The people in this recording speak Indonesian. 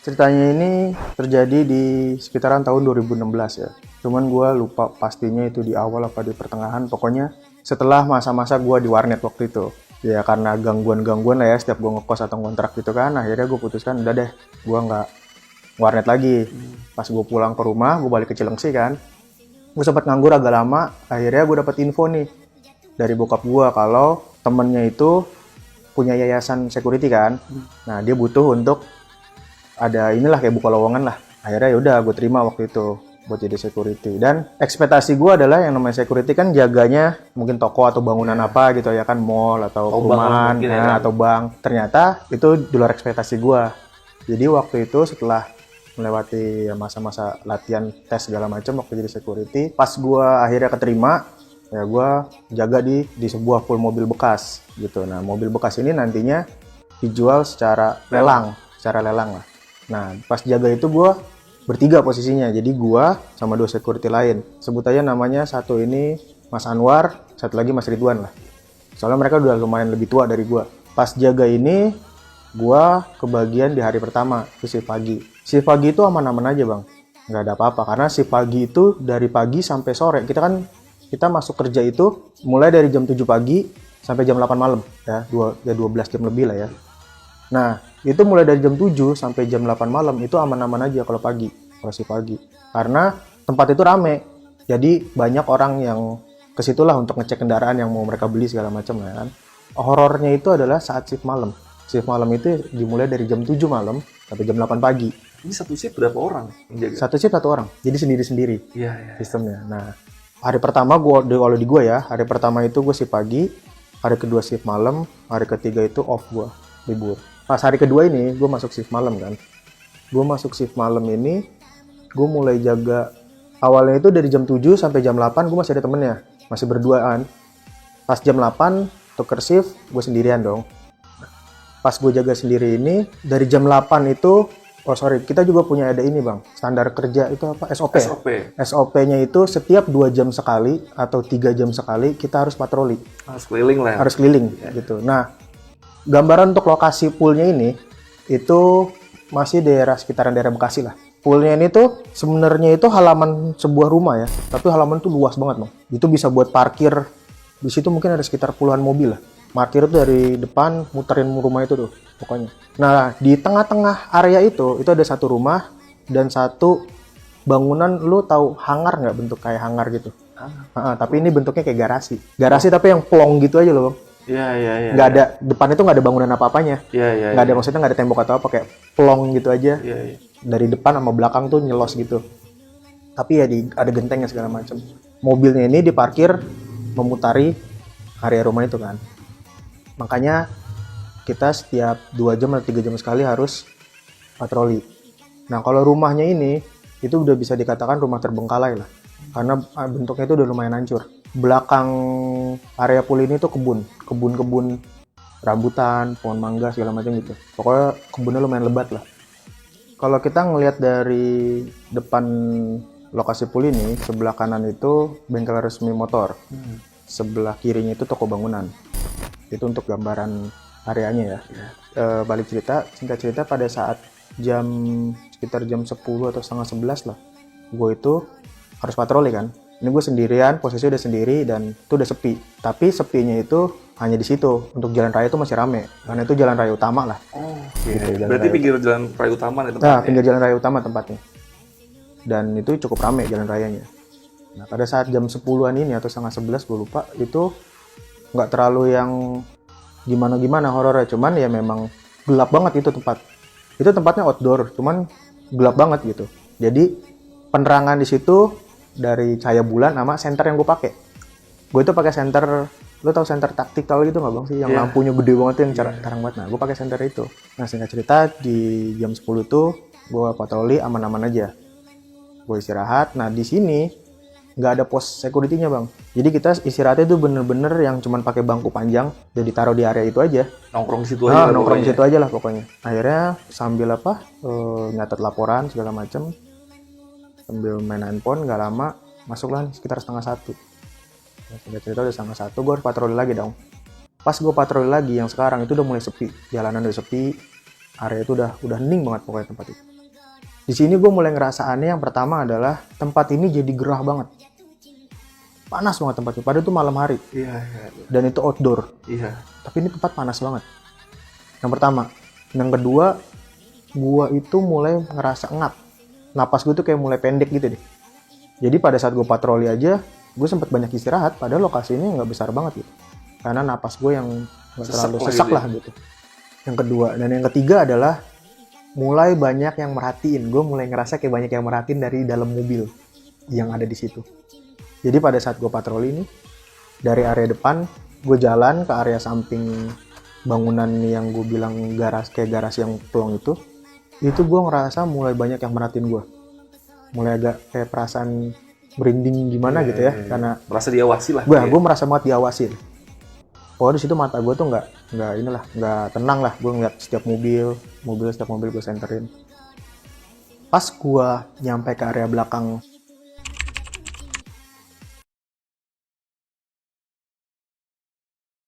Ceritanya ini terjadi di sekitaran tahun 2016 ya. Cuman gue lupa pastinya itu di awal apa di pertengahan. Pokoknya setelah masa-masa gue di warnet waktu itu. Ya karena gangguan-gangguan lah ya setiap gue ngekos atau ngontrak gitu kan. Akhirnya gue putuskan udah deh gue nggak warnet lagi. Pas gue pulang ke rumah, gue balik ke Cilengsi kan. Gue sempat nganggur agak lama. Akhirnya gue dapet info nih dari bokap gue kalau temennya itu punya yayasan security kan. Nah dia butuh untuk ada inilah kayak buka lowongan lah. Akhirnya yaudah gue terima waktu itu buat jadi security. Dan ekspektasi gue adalah yang namanya security kan jaganya mungkin toko atau bangunan apa gitu ya kan, mall atau perumahan atau bank. Ternyata itu di luar ekspektasi gue. Jadi waktu itu setelah melewati masa-masa latihan tes segala macam waktu jadi security, pas gue akhirnya keterima, ya gue jaga di sebuah full mobil bekas gitu. Nah mobil bekas ini nantinya dijual secara lelang lah. Nah, pas jaga itu gue bertiga posisinya. Jadi gue sama 2 security lain. Sebut aja namanya satu ini Mas Anwar, satu lagi Mas Ridwan lah. Soalnya mereka udah lumayan lebih tua dari gue. Pas jaga ini, gue kebagian di hari pertama, itu shift pagi. Shift pagi itu aman-aman aja bang. Nggak ada apa-apa, karena shift pagi itu dari pagi sampai sore. Kita masuk kerja itu mulai dari jam 7 pagi sampai jam 8 malam. Ya 12 jam lebih lah ya. Nah, itu mulai dari jam 7 sampai jam 8 malam itu aman-aman aja kalau si pagi. Karena tempat itu rame. Jadi banyak orang yang ke situlah untuk ngecek kendaraan yang mau mereka beli segala macam ya kan. Horornya itu adalah saat shift malam. Shift malam itu dimulai dari jam 7 malam sampai jam 8 pagi. Ini satu shift berapa orang menjaga? Satu shift 1 orang. Jadi sendiri-sendiri. Iya. Sistemnya. Nah, hari pertama kalau di gue ya, hari pertama itu gue shift pagi, hari kedua shift malam, hari ketiga itu off gue, libur. Pas hari kedua ini, gue masuk shift malam kan. Gue masuk shift malam ini, gue mulai jaga. Awalnya itu dari jam 7 sampai jam 8, gue masih ada temennya. Masih berduaan. Pas jam 8, tuker shift, gue sendirian dong. Pas gue jaga sendiri ini, dari jam 8 itu, kita juga punya ada ini bang. Standar kerja itu apa? SOP. SOP-nya itu setiap 2 jam sekali atau 3 jam sekali, kita harus patroli. Harus keliling lah. Harus keliling, gitu. Nah, gambaran untuk lokasi poolnya ini itu masih sekitaran daerah Bekasi lah. Poolnya ini tuh sebenarnya itu halaman sebuah rumah ya, tapi halaman tuh luas banget bang. Itu bisa buat parkir. Di situ mungkin ada sekitar puluhan mobil lah. Parkir itu dari depan muterin rumah itu tuh pokoknya. Nah di tengah-tengah area itu ada satu rumah dan satu bangunan. Lu tahu hangar nggak, bentuk kayak hangar gitu? Tapi ini bentuknya kayak garasi tapi yang plong gitu aja loh bang. Iya. Nggak ada, depan itu nggak ada bangunan apa-apanya. Iya. Nggak ada, maksudnya nggak ada tembok atau apa, kayak plong gitu aja. Iya. Dari depan sama belakang tuh nyelos gitu. Tapi ya ada gentengnya segala macam. Mobilnya ini diparkir memutari area rumah itu kan. Makanya kita setiap 2 jam atau 3 jam sekali harus patroli. Nah kalau rumahnya ini, itu udah bisa dikatakan rumah terbengkalai lah. Karena bentuknya itu udah lumayan hancur. Belakang area pool ini tuh kebun rambutan, pohon mangga segala macam gitu. Pokoknya kebunnya lumayan lebat lah. Kalau kita ngelihat dari depan lokasi pool ini, sebelah kanan itu bengkel resmi motor. Sebelah kirinya itu toko bangunan. Itu untuk gambaran areanya ya. Balik singkat cerita pada saat sekitar jam 10 atau setengah 11 lah. Gue itu harus patroli kan. Ini gue sendirian, posisi udah sendiri dan itu udah sepi. Tapi sepinya itu hanya di situ. Untuk jalan raya itu masih rame. Karena itu jalan raya utama lah. Oh, gitu, berarti pinggir jalan raya utama nih tempatnya? Nah, pinggir jalan raya utama tempatnya. Dan itu cukup rame jalan rayanya. Nah, pada saat jam 10-an ini atau setengah 11 gue lupa, itu nggak terlalu yang gimana-gimana horornya. Cuman ya memang gelap banget itu tempat. Itu tempatnya outdoor, cuman gelap banget gitu. Jadi penerangan di situ dari cahaya bulan sama senter yang gue pakai. Gue itu pakai senter, lo tau senter taktikal gitu nggak bang sih? Yang lampunya gede banget tuh, yang terang banget. Nah, gue pakai senter itu. Nah, singkat cerita di jam 10 tuh gue patroli aman-aman aja. Gue istirahat. Nah, di sini nggak ada pos security-nya bang. Jadi kita istirahatnya itu bener-bener yang cuman pakai bangku panjang, jadi taruh di area itu aja. Nongkrong situ aja. Nongkrong situ aja lah pokoknya. Akhirnya sambil nyatet laporan segala macem, sambil main handphone, nggak lama masuklah sekitar setengah 1. Nah, singkat cerita udah setengah 1, gue harus patroli lagi dong. Pas gue patroli lagi, yang sekarang itu udah mulai sepi, jalanan udah sepi, area itu udah hening banget pokoknya tempat itu. Di sini gue mulai ngerasa aneh. Yang pertama adalah tempat ini jadi gerah banget. Panas banget tempatnya, padahal itu malam hari. Iya. Dan itu outdoor. Iya. Tapi ini tempat panas banget. Yang pertama. Yang kedua, gue itu mulai ngerasa ngap. Napas gue tuh kayak mulai pendek gitu deh. Jadi pada saat gue patroli aja, gue sempet banyak istirahat, padahal lokasi ini nggak besar banget gitu. Karena napas gue yang nggak terlalu sesak lah gitu. Yang kedua. Dan yang ketiga adalah mulai banyak yang merhatiin. Gue mulai ngerasa kayak banyak yang merhatiin dari dalam mobil yang ada di situ. Jadi pada saat gue patroli ini, dari area depan, gue jalan ke area samping bangunan yang gue bilang kayak garasi yang plong itu gue ngerasa mulai banyak yang merhatiin gue. Mulai agak kayak perasaan merinding gimana gitu ya, karena merasa diawasi lah. Gue merasa banget diawasin. Oh, di situ mata gue tuh nggak tenang lah. Gue ngeliat setiap mobil gue senterin. Pas gue nyampe ke area belakang